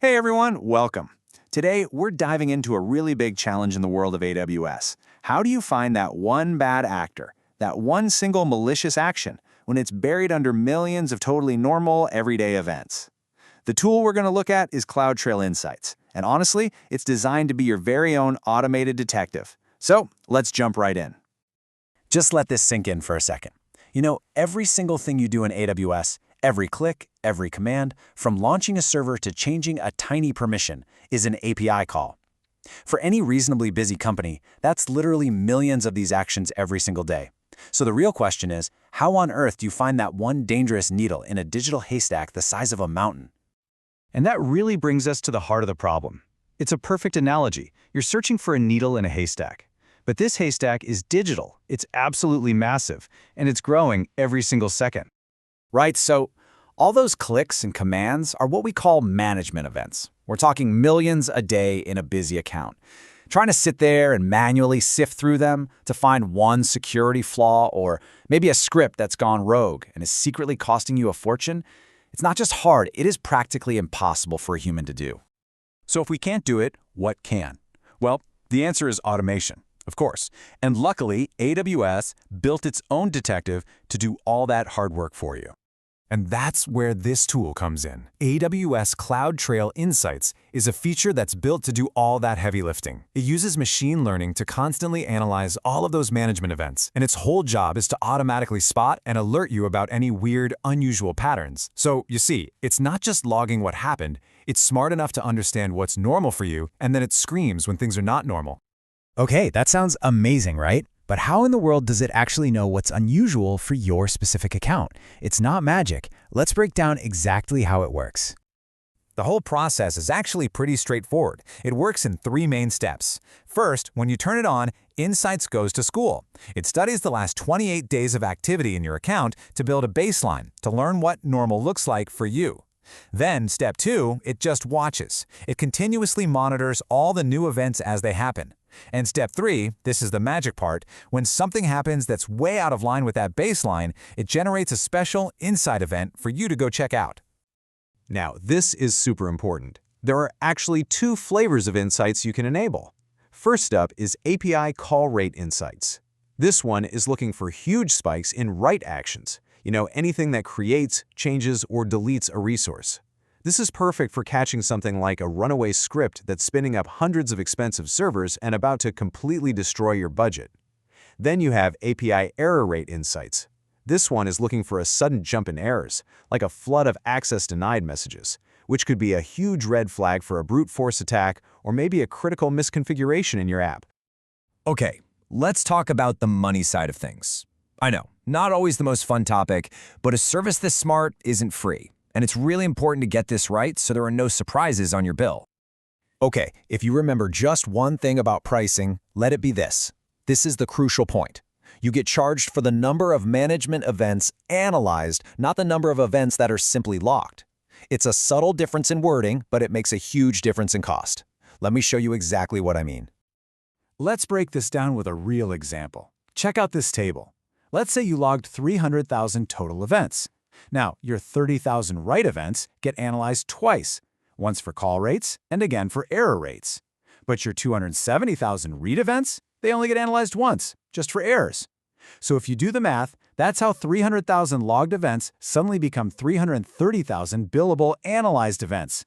Hey everyone, welcome. Today, we're diving into a really big challenge in the world of AWS. How do you find that one bad actor, that one single malicious action, when it's buried under millions of totally normal, everyday events? The tool we're going to look at is CloudTrail Insights, and honestly, it's designed to be your very own automated detective. So, let's jump right in. Just let this sink in for a second. You know, every single thing you do in AWS, every click, every command, from launching a server to changing a tiny permission, is an API call. For any reasonably busy company, that's literally millions of these actions every single day. So the real question is, how on earth do you find that one dangerous needle in a digital haystack the size of a mountain? And that really brings us to the heart of the problem. It's a perfect analogy. You're searching for a needle in a haystack. But this haystack is digital. It's absolutely massive, and it's growing every single second. Right, so all those clicks and commands are what we call management events. We're talking millions a day in a busy account. Trying to sit there and manually sift through them to find one security flaw or maybe a script that's gone rogue and is secretly costing you a fortune, it's not just hard, it is practically impossible for a human to do. So if we can't do it, what can? Well, the answer is automation, of course. And luckily, AWS built its own detective to do all that hard work for you. And that's where this tool comes in. AWS CloudTrail Insights is a feature that's built to do all that heavy lifting. It uses machine learning to constantly analyze all of those management events, and its whole job is to automatically spot and alert you about any weird, unusual patterns. So, you see, it's not just logging what happened, it's smart enough to understand what's normal for you, and then it screams when things are not normal. Okay, that sounds amazing, right? But how in the world does it actually know what's unusual for your specific account? It's not magic. Let's break down exactly how it works. The whole process is actually pretty straightforward. It works in three main steps. First, when you turn it on, Insights goes to school. It studies the last 28 days of activity in your account to build a baseline, to learn what normal looks like for you. Then, step 2, it just watches. It continuously monitors all the new events as they happen. And step 3, this is the magic part, when something happens that's way out of line with that baseline, it generates a special insight event for you to go check out. Now, this is super important. There are actually 2 flavors of insights you can enable. First up is API Call Rate Insights. This one is looking for huge spikes in write actions. You know, anything that creates, changes, or deletes a resource. This is perfect for catching something like a runaway script that's spinning up hundreds of expensive servers and about to completely destroy your budget. Then you have API Error Rate Insights. This one is looking for a sudden jump in errors, like a flood of access denied messages, which could be a huge red flag for a brute force attack or maybe a critical misconfiguration in your app. Okay, let's talk about the money side of things. I know, not always the most fun topic, but a service this smart isn't free. And it's really important to get this right so there are no surprises on your bill. Okay, if you remember just one thing about pricing, let it be this. This is the crucial point. You get charged for the number of management events analyzed, not the number of events that are simply logged. It's a subtle difference in wording, but it makes a huge difference in cost. Let me show you exactly what I mean. Let's break this down with a real example. Check out this table. Let's say you logged 300,000 total events. Now, your 30,000 write events get analyzed twice, once for call rates and again for error rates. But your 270,000 read events, they only get analyzed once, just for errors. So if you do the math, that's how 300,000 logged events suddenly become 330,000 billable analyzed events.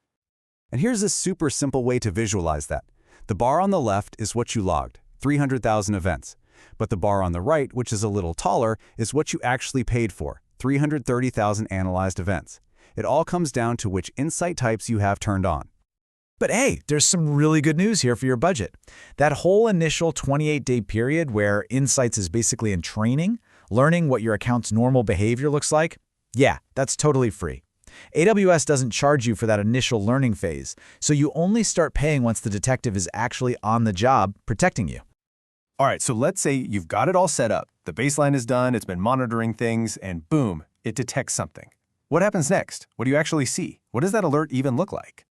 And here's a super simple way to visualize that. The bar on the left is what you logged, 300,000 events. But the bar on the right, which is a little taller, is what you actually paid for. 330,000 analyzed events. It all comes down to which insight types you have turned on. But hey, there's some really good news here for your budget. That whole initial 28-day period where Insights is basically in training, learning what your account's normal behavior looks like, yeah, that's totally free. AWS doesn't charge you for that initial learning phase, so you only start paying once the detective is actually on the job protecting you. All right, so let's say you've got it all set up. The baseline is done, it's been monitoring things, and boom, it detects something. What happens next? What do you actually see? What does that alert even look like?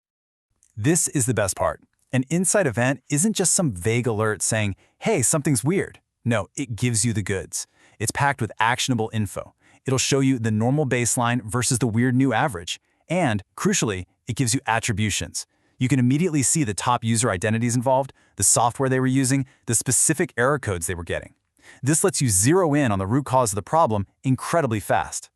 This is the best part. An insight event isn't just some vague alert saying, hey, something's weird. No, it gives you the goods. It's packed with actionable info. It'll show you the normal baseline versus the weird new average. And, crucially, it gives you attributions. You can immediately see the top user identities involved, the software they were using, the specific error codes they were getting. This lets you zero in on the root cause of the problem incredibly fast.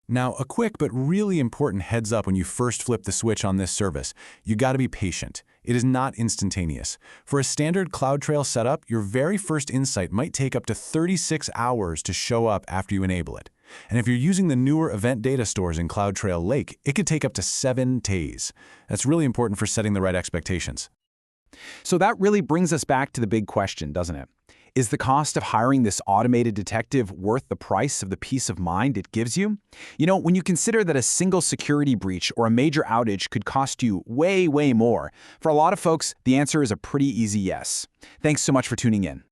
Now, a quick but really important heads up when you first flip the switch on this service. You got to be patient. It is not instantaneous. For a standard CloudTrail setup, your very first insight might take up to 36 hours to show up after you enable it. And if you're using the newer event data stores in CloudTrail Lake, it could take up to 7 days. That's really important for setting the right expectations. So that really brings us back to the big question, doesn't it? Is the cost of hiring this automated detective worth the price of the peace of mind it gives you? You know, when you consider that a single security breach or a major outage could cost you way more, for a lot of folks, the answer is a pretty easy yes. Thanks so much for tuning in.